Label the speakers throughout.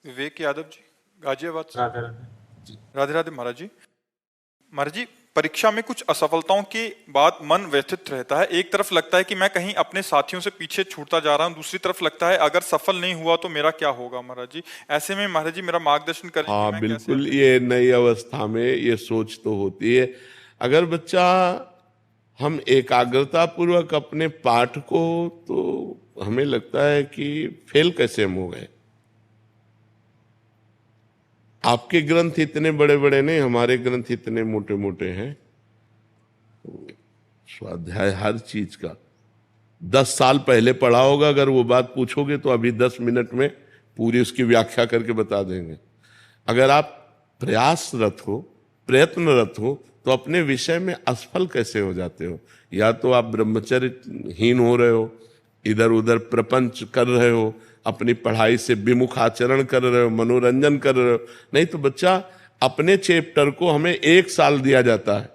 Speaker 1: विवेक यादव जी, गाजियाबाद से।
Speaker 2: राधे राधे।
Speaker 1: राधे राधे महाराज जी। महाराज जी, परीक्षा में कुछ असफलताओं के बाद मन व्यथित रहता है। एक तरफ लगता है कि मैं कहीं अपने साथियों से पीछे छूटता जा रहा हूं, दूसरी तरफ लगता है अगर सफल नहीं हुआ तो मेरा क्या होगा। महाराज जी, ऐसे में महाराज जी मेरा मार्गदर्शन करें कि
Speaker 3: हाँ
Speaker 1: मैं
Speaker 3: बिल्कुल,
Speaker 1: कैसे।
Speaker 3: ये नई अवस्था में ये सोच तो होती है। अगर बच्चा हम एकाग्रता पूर्वक अपने पाठ को, तो हमें लगता है कि फेल कैसे हम हो गए। आपके ग्रंथ इतने बड़े बड़े नहीं, हमारे ग्रंथ इतने मोटे मोटे हैं। स्वाध्याय हर चीज का 10 साल पहले पढ़ा होगा, अगर वो बात पूछोगे तो अभी 10 मिनट में पूरी उसकी व्याख्या करके बता देंगे। अगर आप प्रयासरत हो, प्रयत्नरत हो, तो अपने विषय में असफल कैसे हो जाते हो। या तो आप ब्रह्मचर्यहीन हो रहे हो, इधर उधर प्रपंच कर रहे हो, अपनी पढ़ाई से विमुख आचरण कर रहे हो, मनोरंजन कर रहे हो। नहीं तो बच्चा, अपने चैप्टर को हमें 1 साल दिया जाता है,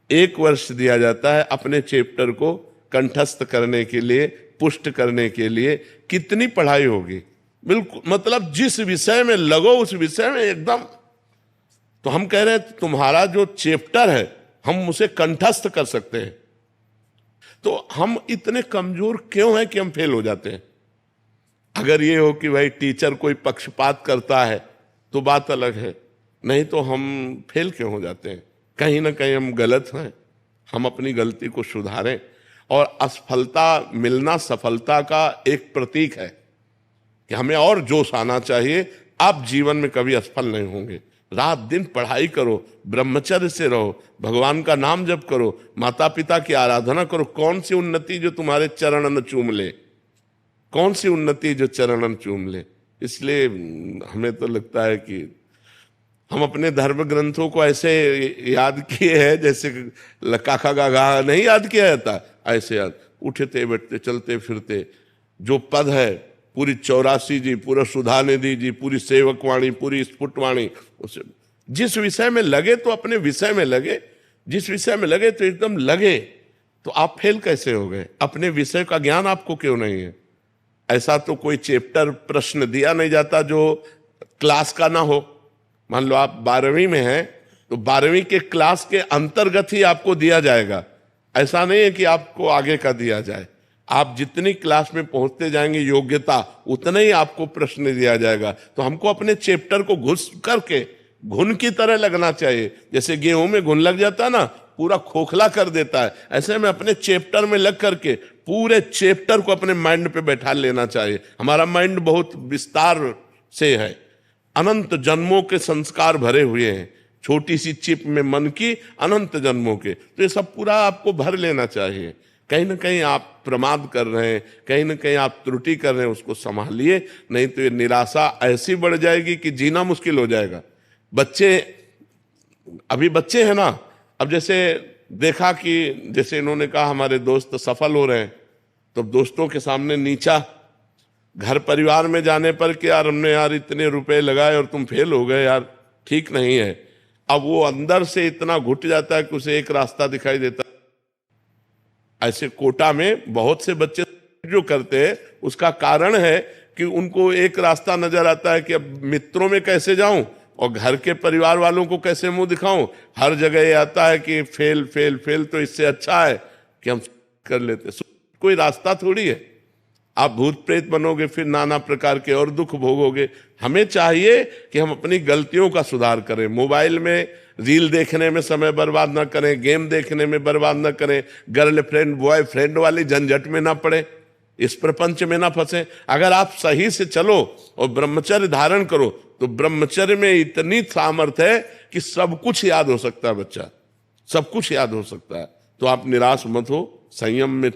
Speaker 3: 1 वर्ष दिया जाता है अपने चैप्टर को कंठस्थ करने के लिए, पुष्ट करने के लिए। कितनी पढ़ाई होगी। बिल्कुल, मतलब जिस विषय में लगो उस विषय में एकदम। तो हम कह रहे हैं तुम्हारा जो चैप्टर है हम उसे कंठस्थ कर सकते हैं। तो हम इतने कमजोर क्यों हैं कि हम फेल हो जाते हैं। अगर ये हो कि भाई टीचर कोई पक्षपात करता है तो बात अलग है, नहीं तो हम फेल क्यों हो जाते हैं। कहीं ना कहीं हम गलत हैं। हम अपनी गलती को सुधारें। और असफलता मिलना सफलता का एक प्रतीक है कि हमें और जोश आना चाहिए। आप जीवन में कभी असफल नहीं होंगे। रात दिन पढ़ाई करो, ब्रह्मचर्य से रहो, भगवान का नाम जप करो, माता पिता की आराधना करो। कौन सी उन्नति जो तुम्हारे चरणन चूम ले, कौन सी उन्नति जो चरणन चूम ले। इसलिए हमें तो लगता है कि हम अपने धर्म ग्रंथों को ऐसे याद किए हैं जैसे काका गागा नहीं याद किया जाता, ऐसे याद। उठते बैठते चलते फिरते जो पद है, पूरी 84 जी, पूरा सुधानिधि जी, पूरी सेवकवाणी, पूरी स्फुटवाणी, उसे जिस विषय में लगे तो अपने विषय में लगे। जिस विषय में लगे तो एकदम लगे। तो आप फेल कैसे हो गए। अपने विषय का ज्ञान आपको क्यों नहीं है। ऐसा तो कोई चैप्टर प्रश्न दिया नहीं जाता जो क्लास का ना हो। मान लो आप 12वीं में हैं तो 12वीं के क्लास के अंतर्गत ही आपको दिया जाएगा। ऐसा नहीं है कि आपको आगे का दिया जाए। आप जितनी क्लास में पहुंचते जाएंगे योग्यता, उतना ही आपको प्रश्न दिया जाएगा। तो हमको अपने चैप्टर को घुस करके घुन की तरह लगना चाहिए। जैसे गेहूं में घुन लग जाता है ना, पूरा खोखला कर देता है, ऐसे में अपने चैप्टर में लग करके पूरे चैप्टर को अपने माइंड पे बैठा लेना चाहिए। हमारा माइंड बहुत विस्तार से है, अनंत जन्मों के संस्कार भरे हुए हैं। छोटी सी चिप में मन की अनंत जन्मों के, तो ये सब पूरा आपको भर लेना चाहिए। कहीं ना कहीं आप प्रमाद कर रहे हैं, कहीं ना कहीं आप त्रुटि कर रहे हैं, उसको संभालिए। नहीं तो ये निराशा ऐसी बढ़ जाएगी कि जीना मुश्किल हो जाएगा। बच्चे, अभी बच्चे हैं ना, अब जैसे देखा कि जैसे इन्होंने कहा हमारे दोस्त सफल हो रहे हैं, तो दोस्तों के सामने नीचा, घर परिवार में जाने पर कि यार हमने यार इतने रुपए लगाए और तुम फेल हो गए, यार ठीक नहीं है। अब वो अंदर से इतना घुट जाता है कि उसे एक रास्ता दिखाई देता है। ऐसे कोटा में बहुत से बच्चे जो करते हैं, उसका कारण है कि उनको एक रास्ता नजर आता है कि अब मित्रों में कैसे जाऊं और घर के परिवार वालों को कैसे मुंह दिखाऊं। हर जगह ये आता है कि फेल फेल फेल, तो इससे अच्छा है कि हम कर लेते। कोई रास्ता थोड़ी है। आप भूत प्रेत बनोगे, फिर नाना प्रकार के और दुख भोगोगे। हमें चाहिए कि हम अपनी गलतियों का सुधार करें। मोबाइल में रील देखने में समय बर्बाद ना करें, गेम देखने में बर्बाद ना करें, गर्लफ्रेंड बॉयफ्रेंड वाली झंझट में ना पड़े, इस प्रपंच में ना फंसे। अगर आप सही से चलो और ब्रह्मचर्य धारण करो तो ब्रह्मचर्य में इतनी सामर्थ्य है कि सब कुछ याद हो सकता है। बच्चा सब कुछ याद हो सकता है। तो आप निराश मत हो, संयम में